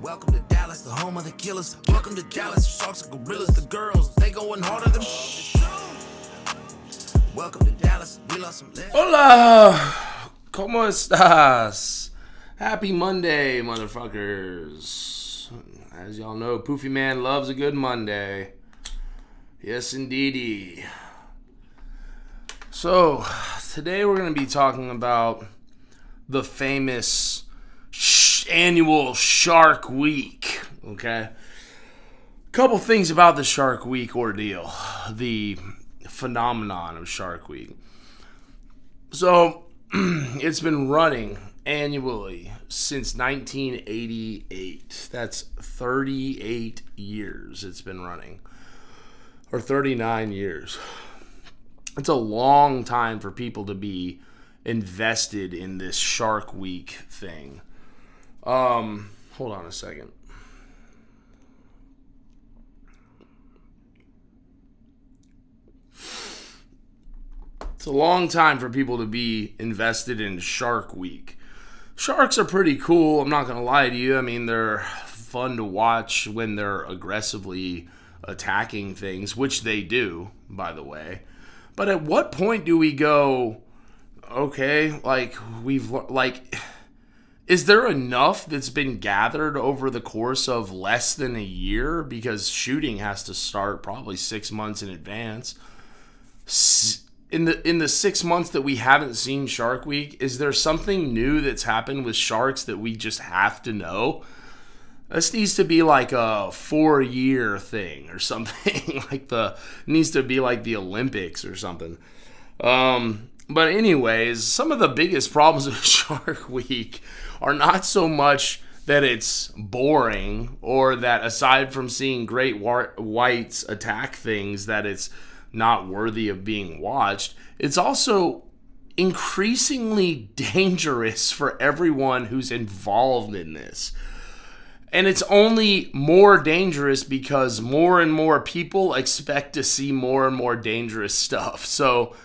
Welcome to Dallas, the home of the killers. Welcome to Dallas, sharks and gorillas. The girls, they going harder than Welcome to Dallas, we lost some legs. Hola, ¿cómo estás? Happy Monday, motherfuckers. As y'all know, Poofy Man loves a good Monday. Yes, indeedy. So, today we're going to be talking about the famous annual Shark Week, okay? Couple things about the Shark Week ordeal, the phenomenon of Shark Week. So, it's been running annually since 1988. That's 38 years it's been running. Or 39 years. It's a long time for people to be invested in this Shark Week thing. Hold on a second. It's a long time for people to be invested in Shark Week. Sharks are pretty cool, I'm not going to lie to you. I mean, they're fun to watch when they're aggressively attacking things, which they do, by the way. But at what point do we go, okay, is there enough that's been gathered over the course of less than a year? Because shooting has to start probably 6 months in advance. In the 6 months that we haven't seen Shark Week, is there something new that's happened with sharks that we just have to know? This needs to be like a 4-year thing or something. Needs to be like the Olympics or something. But anyways, some of the biggest problems with Shark Week are not so much that it's boring or that aside from seeing great whites attack things that it's not worthy of being watched. It's also increasingly dangerous for everyone who's involved in this. And it's only more dangerous because more and more people expect to see more and more dangerous stuff. So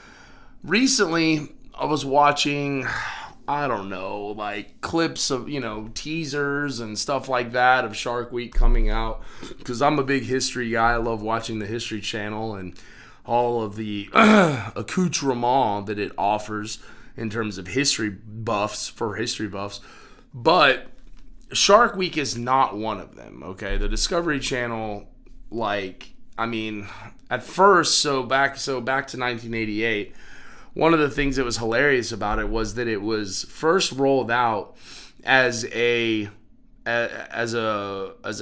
recently I was watching, I don't know, like clips of, teasers and stuff like that of Shark Week coming out. Because I'm a big history guy. I love watching the History Channel and all of the accoutrement that it offers in terms of history buffs. But Shark Week is not one of them, okay? The Discovery Channel, at first, so back to 1988, one of the things that was hilarious about it was that it was first rolled out as a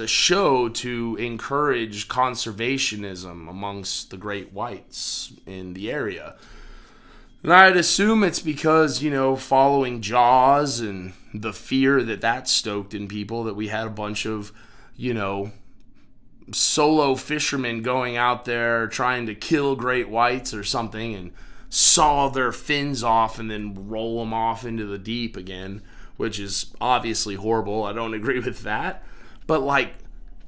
show to encourage conservationism amongst the great whites in the area. And I'd assume it's because, following Jaws and the fear that stoked in people, that we had a bunch of, solo fishermen going out there trying to kill great whites or something and saw their fins off and then roll them off into the deep again, which is obviously horrible. I don't agree with that. But,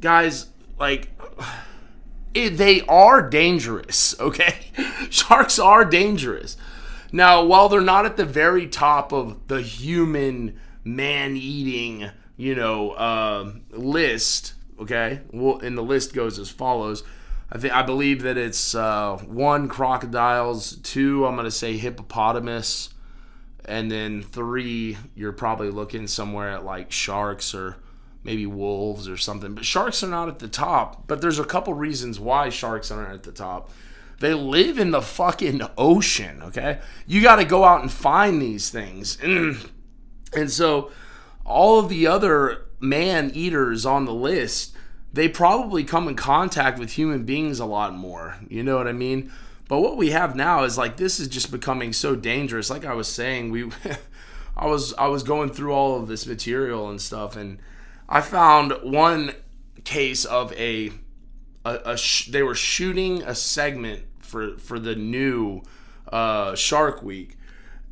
guys, they are dangerous, okay? Sharks are dangerous. Now, while they're not at the very top of the human man-eating, list, okay? Well, and the list goes as follows. I believe that it's 1, crocodiles, 2, I'm going to say hippopotamus, and then 3, you're probably looking somewhere at sharks or maybe wolves or something. But sharks are not at the top. But there's a couple reasons why sharks aren't at the top. They live in the fucking ocean, okay? You got to go out and find these things. And so all of the other man-eaters on the list, they probably come in contact with human beings a lot more. You know what I mean? But what we have now is this is just becoming so dangerous. Like I was saying, I was going through all of this material and stuff, and I found one case of they were shooting a segment for the new Shark Week,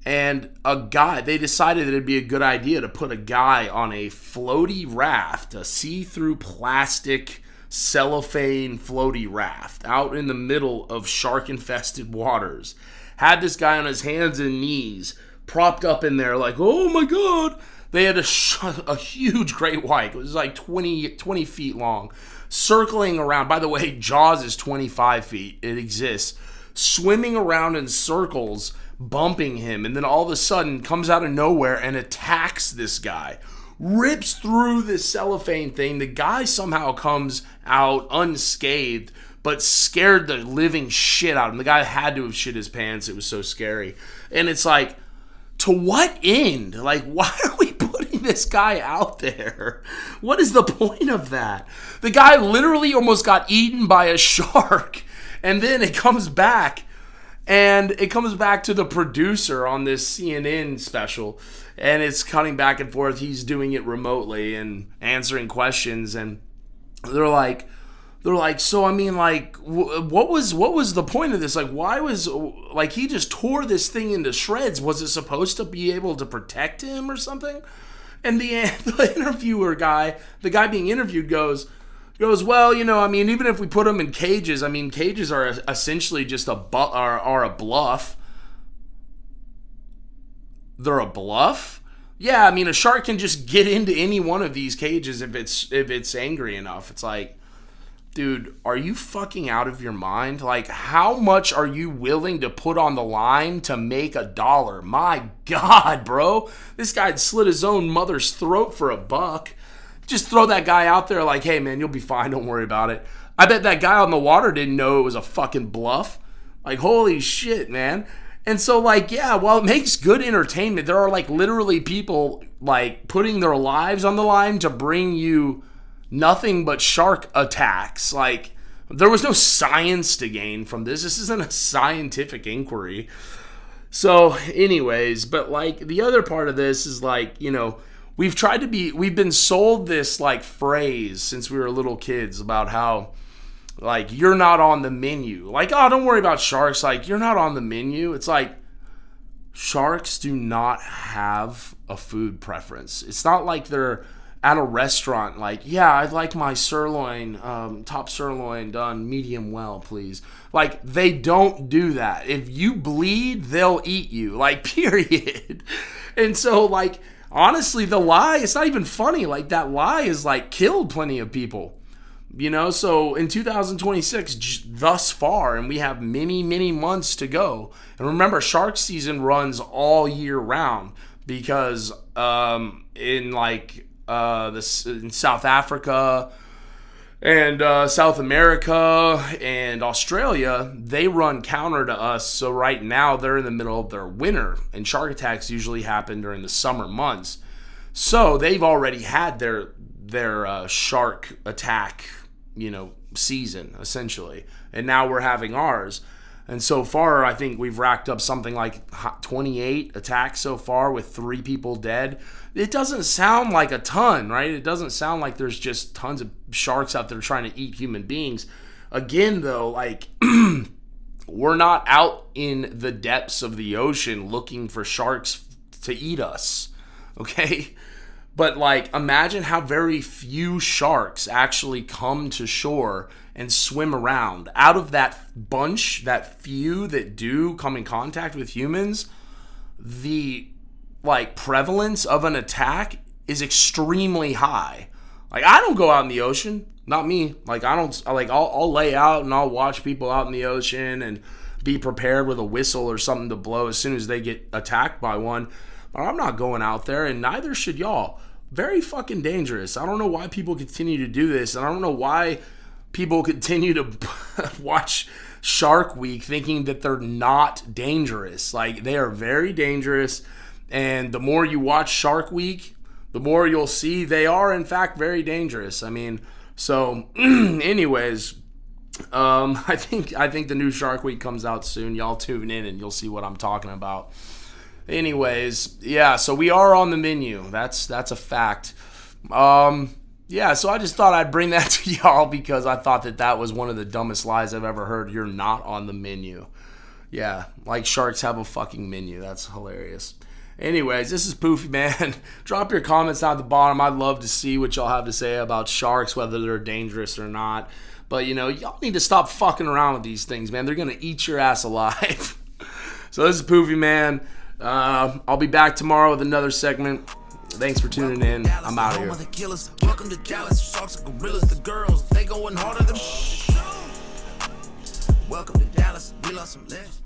and they decided that it'd be a good idea to put a guy on a floaty raft, a see-through plastic cellophane floaty raft out in the middle of shark-infested waters. Had this guy on his hands and knees propped up in there oh my God, They had a huge great white. It was like 20 feet long, circling around. By the way, Jaws is 25 feet. It exists. Swimming around in circles, bumping him, and then all of a sudden comes out of nowhere and attacks this guy. Rips through this cellophane thing. The guy somehow comes out unscathed, but scared the living shit out of him. The guy had to have shit his pants. It was so scary. And it's like, to what end? Like, why are we putting this guy out there? What is the point of that? The guy literally almost got eaten by a shark. And then it comes back. And it comes back to the producer on this CNN special. And it's cutting back and forth. He's doing it remotely and answering questions. And they're like, so I mean, like, what was the point of this? Like, why was, like, he just tore this thing into shreds. Was it supposed to be able to protect him or something? And the interviewer guy, the guy being interviewed goes, well, you know, I mean, even if we put them in cages, I mean, cages are essentially just a bluff. They're a bluff? Yeah, I mean, a shark can just get into any one of these cages if it's angry enough. It's like, dude, are you fucking out of your mind? Like, how much are you willing to put on the line to make $1? My God, bro. This guy'd slit his own mother's throat for $1. Just throw that guy out there like, hey, man, you'll be fine. Don't worry about it. I bet that guy on the water didn't know it was a fucking bluff. Like, holy shit, man. And so, like, yeah, while it makes good entertainment, there are, like, literally people, like, putting their lives on the line to bring you nothing but shark attacks. Like, there was no science to gain from this. This isn't a scientific inquiry. So, anyways, but, like, the other part of this is, like, you know, we've been sold this, like, phrase since we were little kids about how, like, you're not on the menu. Like, oh, don't worry about sharks. Like, you're not on the menu. It's like, sharks do not have a food preference. It's not like they're at a restaurant, like, yeah, I'd like my sirloin, top sirloin done medium well, please. Like, they don't do that. If you bleed, they'll eat you. Like, period. And so, like, honestly, the lie, it's not even funny. Like, that lie has, like, killed plenty of people. You know, so in 2026, thus far, and we have many, many months to go. And remember, shark season runs all year round because in South Africa and South America and Australia, they run counter to us. So right now, they're in the middle of their winter, and shark attacks usually happen during the summer months. So they've already had their shark attack, you know, season, essentially. And now we're having ours. And so far, I think we've racked up something like 28 attacks so far with 3 people dead. It doesn't sound like a ton, right? It doesn't sound like there's just tons of sharks out there trying to eat human beings. Again, though, like, we're not out in the depths of the ocean looking for sharks to eat us, okay? But, like, imagine how very few sharks actually come to shore and swim around. Out of that bunch, that few that do come in contact with humans, the, like, prevalence of an attack is extremely high. Like, I don't go out in the ocean. Not me. Like, I'll lay out and I'll watch people out in the ocean and be prepared with a whistle or something to blow as soon as they get attacked by one. But I'm not going out there, and neither should y'all. Very fucking dangerous. I don't know why people continue to do this, and I don't know why people continue to watch Shark Week thinking that they're not dangerous. Like, they are very dangerous, and the more you watch Shark Week, the more you'll see they are, in fact, very dangerous. I mean, so, anyways, I think the new Shark Week comes out soon. Y'all tune in, and you'll see what I'm talking about. Anyways, yeah, so we are on the menu. That's a fact. Yeah, so I just thought I'd bring that to y'all because I thought that was one of the dumbest lies I've ever heard. You're not on the menu. Yeah, like sharks have a fucking menu. That's hilarious. Anyways, this is Poofy Man. Drop your comments down at the bottom. I'd love to see what y'all have to say about sharks, whether they're dangerous or not. But, you know, y'all need to stop fucking around with these things, man. They're going to eat your ass alive. So this is Poofy Man. I'll be back tomorrow with another segment. Thanks for tuning in. I'm out of here. Home of the killers. Welcome to Dallas. Sharks and gorillas. The girls, they going harder than. Welcome to Dallas. We lost some legs.